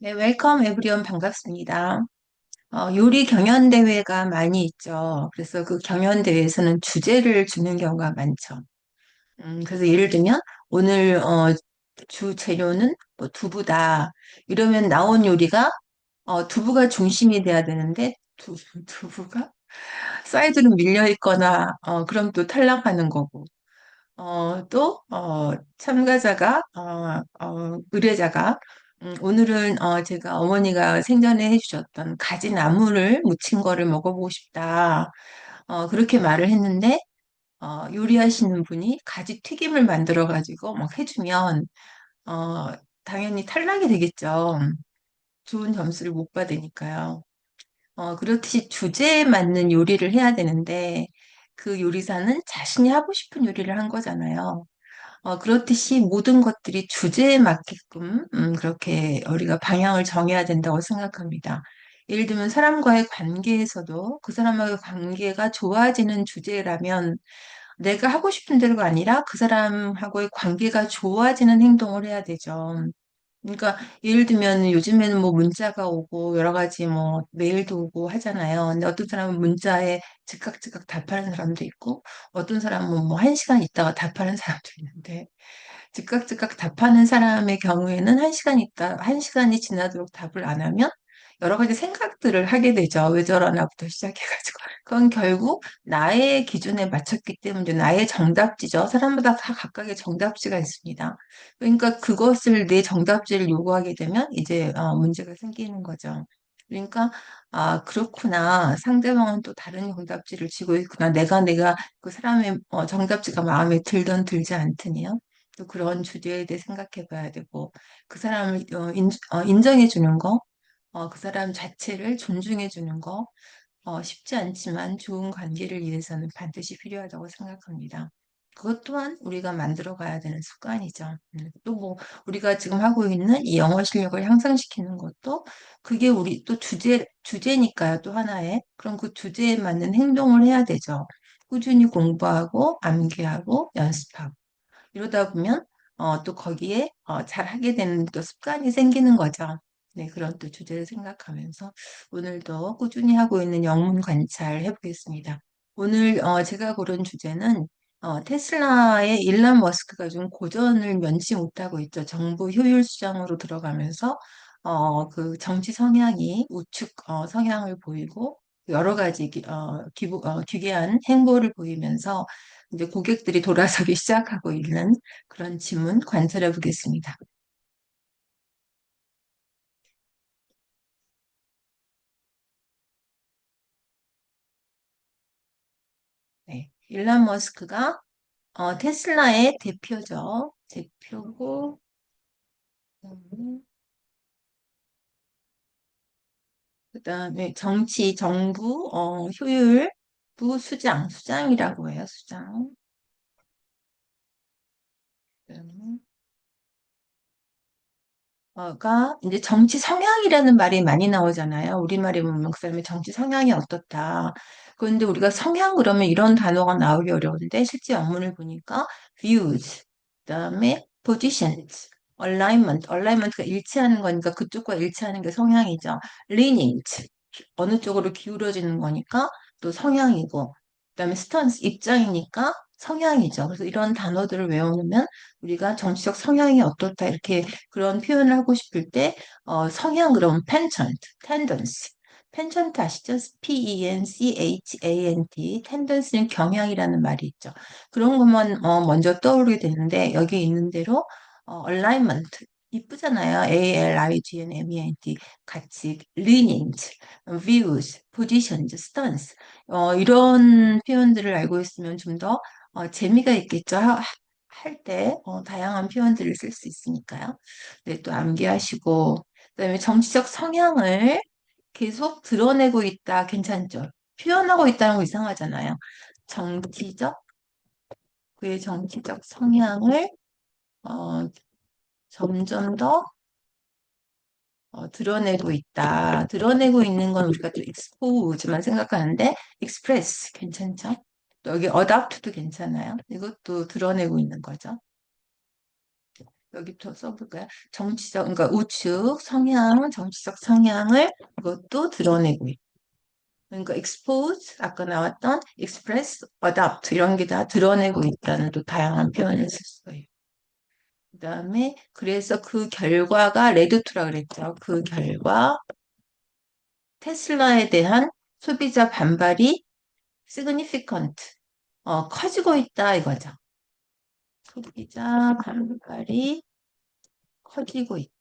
네, 웰컴 에브리온 반갑습니다. 요리 경연 대회가 많이 있죠. 그래서 그 경연 대회에서는 주제를 주는 경우가 많죠. 그래서 예를 들면 오늘 주 재료는 뭐 두부다. 이러면 나온 요리가 두부가 중심이 돼야 되는데 두부가 사이드로 밀려 있거나 그럼 또 탈락하는 거고. 참가자가, 의뢰자가, 오늘은 제가 어머니가 생전에 해주셨던 가지 나물을 무친 거를 먹어보고 싶다. 그렇게 말을 했는데, 요리하시는 분이 가지 튀김을 만들어가지고 막 해주면, 어, 당연히 탈락이 되겠죠. 좋은 점수를 못 받으니까요. 그렇듯이 주제에 맞는 요리를 해야 되는데, 그 요리사는 자신이 하고 싶은 요리를 한 거잖아요. 그렇듯이 모든 것들이 주제에 맞게끔 그렇게 우리가 방향을 정해야 된다고 생각합니다. 예를 들면 사람과의 관계에서도 그 사람과의 관계가 좋아지는 주제라면 내가 하고 싶은 대로가 아니라 그 사람하고의 관계가 좋아지는 행동을 해야 되죠. 그러니까 예를 들면 요즘에는 뭐 문자가 오고 여러 가지 뭐 메일도 오고 하잖아요. 근데 어떤 사람은 문자에 즉각 답하는 사람도 있고 어떤 사람은 뭐 한 시간 있다가 답하는 사람도 있는데 즉각 답하는 사람의 경우에는 한 시간이 지나도록 답을 안 하면 여러 가지 생각들을 하게 되죠. 왜 저러나부터 시작해가지고. 그건 결국 나의 기준에 맞췄기 때문에 나의 정답지죠. 사람마다 다 각각의 정답지가 있습니다. 그러니까 그것을 내 정답지를 요구하게 되면 이제 문제가 생기는 거죠. 그러니까 그렇구나. 상대방은 또 다른 정답지를 지고 있구나. 내가 그 사람의 정답지가 마음에 들던 들지 않더니요. 또 그런 주제에 대해 생각해 봐야 되고, 그 사람을 인정해 주는 거, 그 사람 자체를 존중해 주는 거, 쉽지 않지만 좋은 관계를 위해서는 반드시 필요하다고 생각합니다. 그것 또한 우리가 만들어 가야 되는 습관이죠. 또 뭐, 우리가 지금 하고 있는 이 영어 실력을 향상시키는 것도 그게 우리 또 주제니까요. 또 하나의. 그럼 그 주제에 맞는 행동을 해야 되죠. 꾸준히 공부하고, 암기하고, 연습하고. 이러다 보면 또 거기에 잘 하게 되는 또 습관이 생기는 거죠. 네, 그런 또 주제를 생각하면서 오늘도 꾸준히 하고 있는 영문 관찰 해보겠습니다. 오늘 제가 고른 주제는 테슬라의 일론 머스크가 좀 고전을 면치 못하고 있죠. 정부 효율 수장으로 들어가면서 그 정치 성향이 우측 성향을 보이고 여러 가지 기괴한 행보를 보이면서 이제 고객들이 돌아서기 시작하고 있는 그런 질문 관찰해 보겠습니다. 네. 일론 머스크가 테슬라의 대표죠. 대표고, 그다음에 정부, 효율부 수장이라고 해요, 수장. 음, 가 이제 정치 성향이라는 말이 많이 나오잖아요. 우리말에 보면 그 사람의 정치 성향이 어떻다. 그런데 우리가 성향 그러면 이런 단어가 나오기 어려운데 실제 원문을 보니까 views, 그다음에 positions, alignment가 일치하는 거니까 그쪽과 일치하는 게 성향이죠. leanings, 어느 쪽으로 기울어지는 거니까 또 성향이고, 그다음에 stance, 입장이니까 성향이죠. 그래서 이런 단어들을 외워놓으면 우리가 정치적 성향이 어떻다 이렇게 그런 표현을 하고 싶을 때 성향 그러면 penchant, tendency. penchant 아시죠? P-E-N-C-H-A-N-T. tendency는 경향이라는 말이 있죠. 그런 것만 먼저 떠오르게 되는데 여기 있는 대로 alignment 이쁘잖아요. A-L-I-G-N-M-E-N-T 같이 leanings, views, positions, stance 이런 표현들을 알고 있으면 좀 더 재미가 있겠죠. 할 때 다양한 표현들을 쓸 수 있으니까요. 네, 또 암기하시고 그다음에 정치적 성향을 계속 드러내고 있다 괜찮죠? 표현하고 있다는 거 이상하잖아요. 정치적 그의 정치적 성향을 어, 점점 더 드러내고 있다. 드러내고 있는 건 우리가 또 expose만 생각하는데 express 괜찮죠? 또 여기 adopt도 괜찮아요. 이것도 드러내고 있는 거죠. 여기부터 써볼까요? 정치적, 그러니까 우측 성향, 정치적 성향을 이것도 드러내고 있고. 그러니까 expose, 아까 나왔던 express, adopt 이런 게 다 드러내고 있다는 또 다양한 표현을 쓸 수가 있어요. 그다음에 그래서 그 결과가 레드2라 그랬죠. 그 결과 테슬라에 대한 소비자 반발이 significant, 커지고 있다 이거죠. 소비자 반발이 커지고 있다.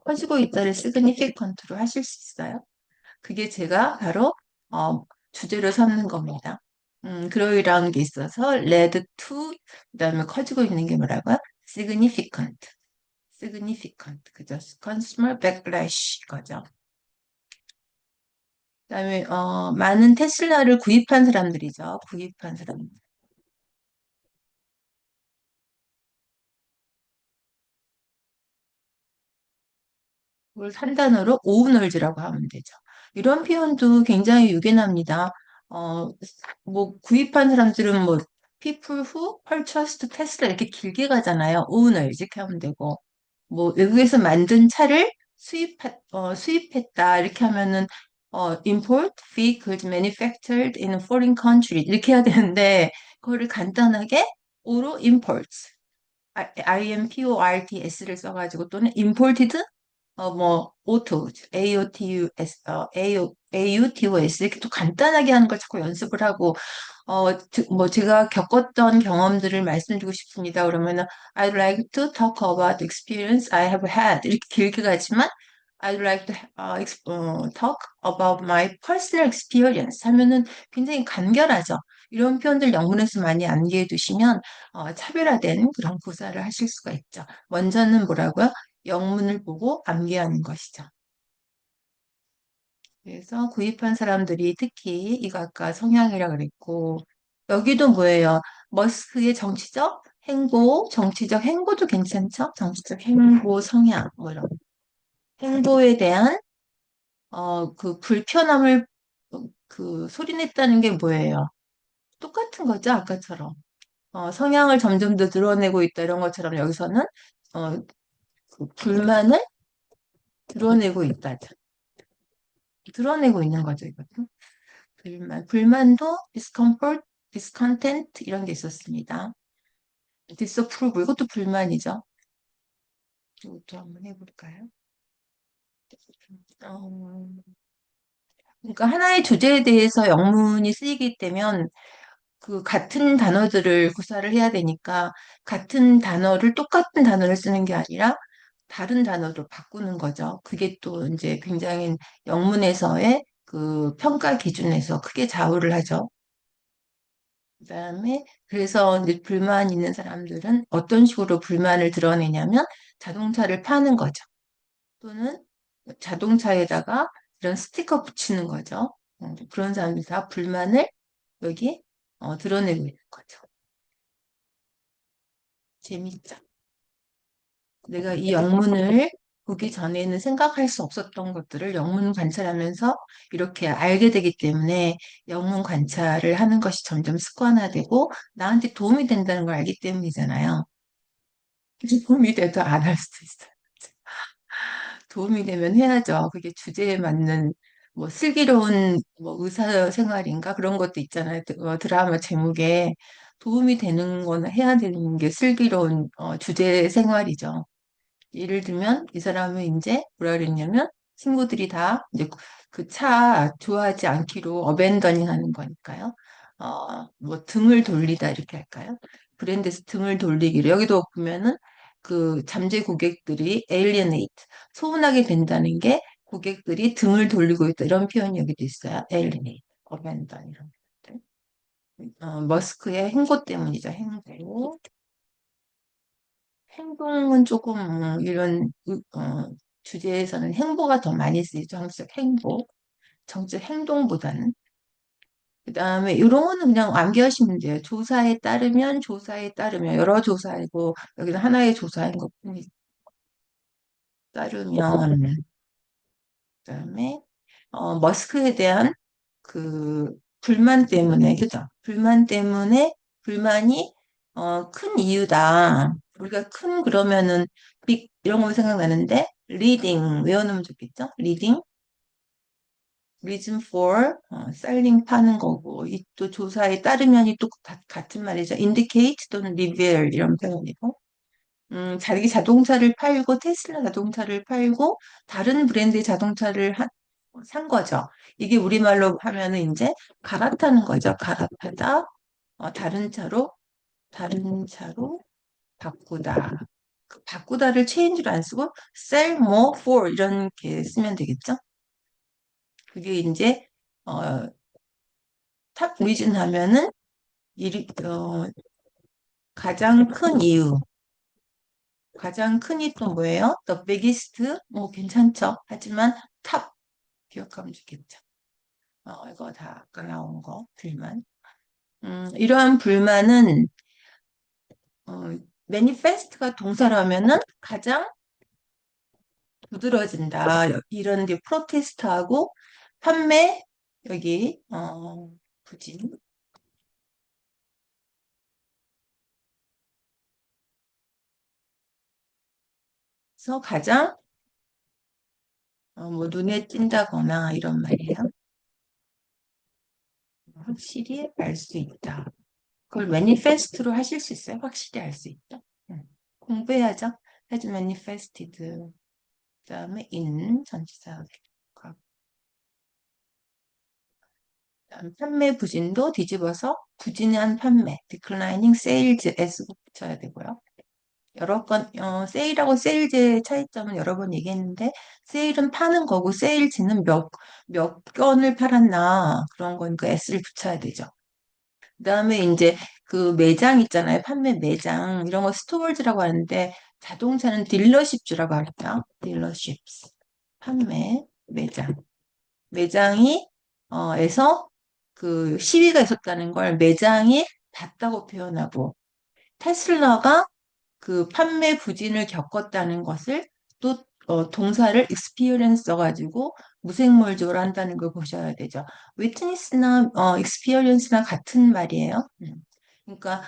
커지고 있다를 significant로 하실 수 있어요. 그게 제가 바로 어, 주제로 삼는 겁니다. 그러이러한 게 있어서 led to 그다음에 커지고 있는 게 뭐라고요? significant, significant 그죠? consumer backlash 거죠. 그다음에 많은 테슬라를 구입한 사람들이죠. 구입한 사람. 그걸 산 단어로 오너즈라고 하면 되죠. 이런 표현도 굉장히 유연합니다. 어, 뭐 구입한 사람들은 뭐 people who purchased Tesla 이렇게 길게 가잖아요. owners 이렇게 하면 되고 뭐 외국에서 만든 차를 수입했다 이렇게 하면은 import vehicles manufactured in a foreign country 이렇게 해야 되는데 그거를 간단하게 오로 imports IMPORTS를 써가지고 또는 imported autos, AOTUS, AUTOS 이렇게 또 간단하게 하는 걸 자꾸 연습을 하고 뭐 제가 겪었던 경험들을 말씀드리고 싶습니다. 그러면은 I'd like to talk about the experience I have had 이렇게 길게 가지만 I'd like to talk about my personal experience 하면은 굉장히 간결하죠. 이런 표현들 영문에서 많이 암기해 두시면 차별화된 그런 구사를 하실 수가 있죠. 먼저는 뭐라고요? 영문을 보고 암기하는 것이죠. 그래서 구입한 사람들이 특히 이거 아까 성향이라 그랬고 여기도 뭐예요? 머스크의 정치적 행보, 정치적 행보도 괜찮죠? 정치적 행보 성향 뭐 이런 행보에 대한 그 불편함을 그 소리냈다는 게 뭐예요? 똑같은 거죠, 아까처럼. 성향을 점점 더 드러내고 있다 이런 것처럼 여기서는 그 불만을 드러내고 있다. 드러내고 있는 거죠, 이것도. 불만도 discomfort, discontent 이런 게 있었습니다. disapprove 이것도 불만이죠. 이것도 한번 해볼까요? 어, 그러니까 하나의 주제에 대해서 영문이 쓰이게 되면 그 같은 단어들을 구사를 해야 되니까 같은 단어를 똑같은 단어를 쓰는 게 아니라 다른 단어로 바꾸는 거죠. 그게 또 이제 굉장히 영문에서의 그 평가 기준에서 크게 좌우를 하죠. 그다음에 그래서 이제 불만 있는 사람들은 어떤 식으로 불만을 드러내냐면 자동차를 파는 거죠. 또는 자동차에다가 이런 스티커 붙이는 거죠. 그런 사람들이 다 불만을 여기 드러내고 있는 거죠. 재밌죠? 내가 이 영문을 보기 전에는 생각할 수 없었던 것들을 영문 관찰하면서 이렇게 알게 되기 때문에 영문 관찰을 하는 것이 점점 습관화되고 나한테 도움이 된다는 걸 알기 때문이잖아요. 도움이 돼도 안 할 수도 있어요. 도움이 되면 해야죠. 그게 주제에 맞는 뭐 슬기로운 뭐 의사 생활인가 그런 것도 있잖아요. 드라마 제목에 도움이 되는 거는 해야 되는 게 슬기로운 주제 생활이죠. 예를 들면 이 사람은 이제 뭐라 그랬냐면 친구들이 다 이제 그 차 좋아하지 않기로 어벤더닝 하는 거니까요. 뭐 등을 돌리다 이렇게 할까요? 브랜드에서 등을 돌리기를 여기도 보면은 그 잠재 고객들이 alienate 소문나게 된다는 게 고객들이 등을 돌리고 있다 이런 표현이 여기도 있어요. alienate, abandon 이런 것들. 머스크의 행보 때문이죠. 행보. 행동은 조금 이런 주제에서는 행보가 더 많이 쓰이죠. 정치적 행보, 정치적 행동보다는. 그다음에 이런 거는 그냥 암기하시면 돼요. 조사에 따르면 여러 조사이고 여기는 하나의 조사인 것뿐이 따르면 그다음에 머스크에 대한 그 불만 때문에 그죠? 불만 때문에 불만이 큰 이유다. 우리가 큰 그러면은 빅 이런 거 생각나는데 리딩 외워놓으면 좋겠죠? 리딩, reason for selling 파는 거고 이 또 조사에 따르면이 또 같은 말이죠. indicate 또는 reveal 이런 표현이고 자기 자동차를 팔고 테슬라 자동차를 팔고 다른 브랜드의 자동차를 산 거죠. 이게 우리말로 하면은 이제 갈아타는 거죠. 갈아타다, 다른 차로 바꾸다. 그 바꾸다를 change로 안 쓰고 sell more for 이렇게 쓰면 되겠죠. 그게 이제 어, 탑 리즌 하면은 가장 큰 이유. 가장 큰 이 또 뭐예요? The biggest 뭐 괜찮죠. 하지만 탑 기억하면 좋겠죠. 이거 다 아까 나온 거 불만. 이러한 불만은 manifest가 동사라면은 가장 두드러진다. 이런 게 프로테스트하고 판매 여기 부진. 그래서 가장 뭐 눈에 띈다거나 이런 말이에요. 확실히 알 수 있다. 그걸 매니페스트로 하실 수 있어요? 확실히 알 수 있다. 공부해야죠. has manifested. 그다음에 in 전치사. 그다음 판매 부진도 뒤집어서 부진한 판매, declining sales as 붙여야 되고요. 여러 건, 세일하고 세일즈의 차이점은 여러 번 얘기했는데, 세일은 파는 거고, 세일즈는 몇 건을 팔았나, 그런 거니까 S를 붙여야 되죠. 그 다음에 이제 그 매장 있잖아요. 판매 매장. 이런 거 스토어즈라고 하는데, 자동차는 딜러십주라고 할게요. 딜러십스. 판매 매장. 매장이, 에서 그 시위가 있었다는 걸 매장이 봤다고 표현하고, 테슬라가 그 판매 부진을 겪었다는 것을 또 동사를 experience 써가지고 무색몰조를 한다는 걸 보셔야 되죠. witness나 experience나 같은 말이에요. 그러니까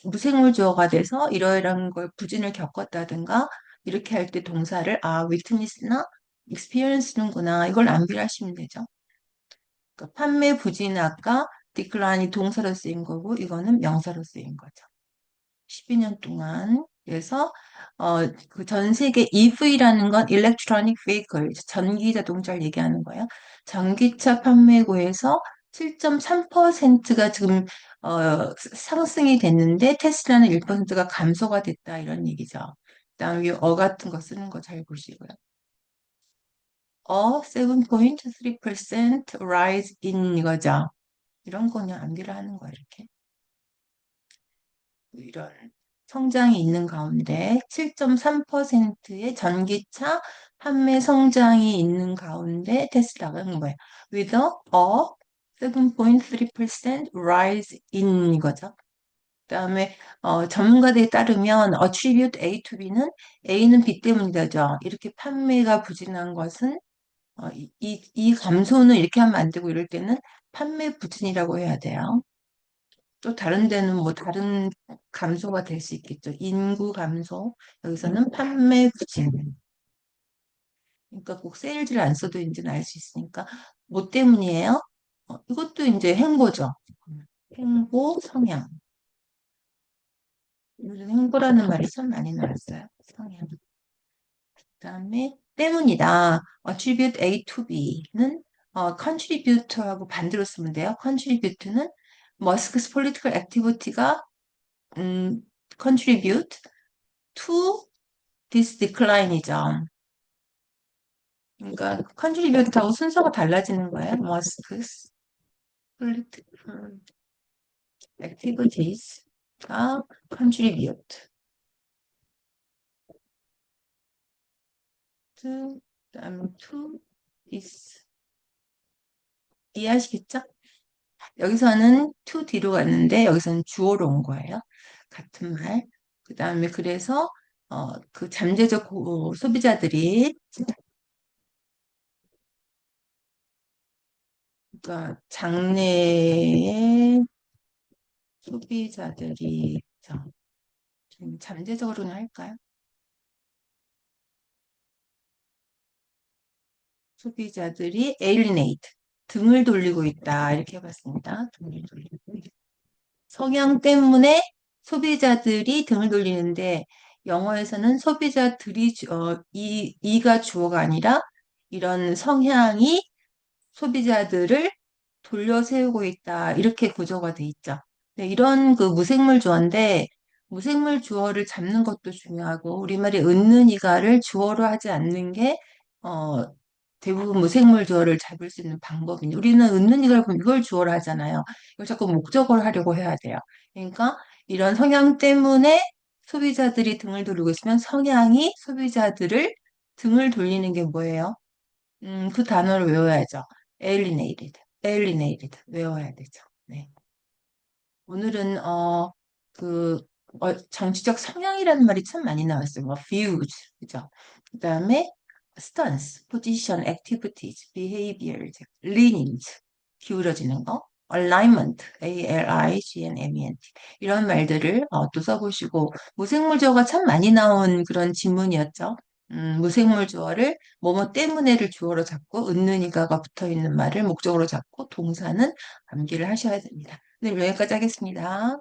무색몰조가 돼서 이러이러한 걸 부진을 겪었다든가 이렇게 할 때 동사를 witness나 experience는구나 이걸 암기하시면 되죠. 그러니까 판매 부진은 아까 decline이 동사로 쓰인 거고 이거는 명사로 쓰인 거죠. 12년 동안. 그래서 그 전 세계 EV라는 건 Electronic Vehicle, 전기 자동차를 얘기하는 거예요. 전기차 판매고에서 7.3%가 지금 상승이 됐는데 테슬라는 1%가 감소가 됐다 이런 얘기죠. 그다음에 같은 거 쓰는 거 잘 보시고요. 7.3% rise in 이거죠. 이런 거는 암기를 하는 거예요, 이렇게. 이런 성장이 있는 가운데 7.3%의 전기차 판매 성장이 있는 가운데 테슬라가 뭐예요? With a 7.3% rise in 이거죠. 그다음에 전문가들에 따르면 attribute A to B는 A는 B 때문이죠. 이렇게 판매가 부진한 것은 이 감소는 이렇게 하면 안 되고 이럴 때는 판매 부진이라고 해야 돼요. 또 다른 데는 뭐 다른 감소가 될 수 있겠죠. 인구 감소. 여기서는 판매 부진. 그러니까 꼭 세일즈를 안 써도 이제는 알 수 있으니까. 뭐 때문이에요? 이것도 이제 행보죠. 행보, 성향. 요즘 행보라는 말이 참 많이 나왔어요. 성향. 그다음에 때문이다. attribute A to B는 contribute하고 반대로 쓰면 돼요. contribute는 머스크's political activity가 음, contribute to this decline이죠. 그러니까 contribute하고 순서가 달라지는 거예요. mosques, political activities가 contribute to, 그다음에 to this 이해하시겠죠? 여기서는 to 뒤로 갔는데 여기서는 주어로 온 거예요. 같은 말. 그다음에 그래서 그 잠재적 소비자들이 그러니까 장래의 소비자들이 좀 잠재적으로는 할까요? 소비자들이 alienate, 등을 돌리고 있다. 이렇게 해봤습니다. 등을 돌리고. 성향 때문에 소비자들이 등을 돌리는데 영어에서는 소비자들이 이가 주어가 아니라 이런 성향이 소비자들을 돌려 세우고 있다. 이렇게 구조가 돼 있죠. 네, 이런 그 무생물 주어인데 무생물 주어를 잡는 것도 중요하고 우리말이 은는 이가를 주어로 하지 않는 게 어, 대부분 무생물 주어를 잡을 수 있는 방법입니다. 우리는 은는 이가를 보면 이걸 주어로 하잖아요. 이걸 자꾸 목적어로 하려고 해야 돼요. 그러니까 이런 성향 때문에 소비자들이 등을 돌리고 있으면 성향이 소비자들을 등을 돌리는 게 뭐예요? 그 단어를 외워야죠. alienated 외워야 되죠. 네. 오늘은 그 정치적 성향이라는 말이 참 많이 나왔어요. 뭐 views, 그죠? 그다음에 stance, position, activities, behaviors, leanings, 기울어지는 거, alignment, alignment 이런 말들을 또 써보시고 무생물 주어가 참 많이 나온 그런 지문이었죠. 무생물 주어를 뭐뭐 때문에를 주어로 잡고 은는이가가 붙어 있는 말을 목적으로 잡고 동사는 암기를 하셔야 됩니다. 네, 여기까지 하겠습니다.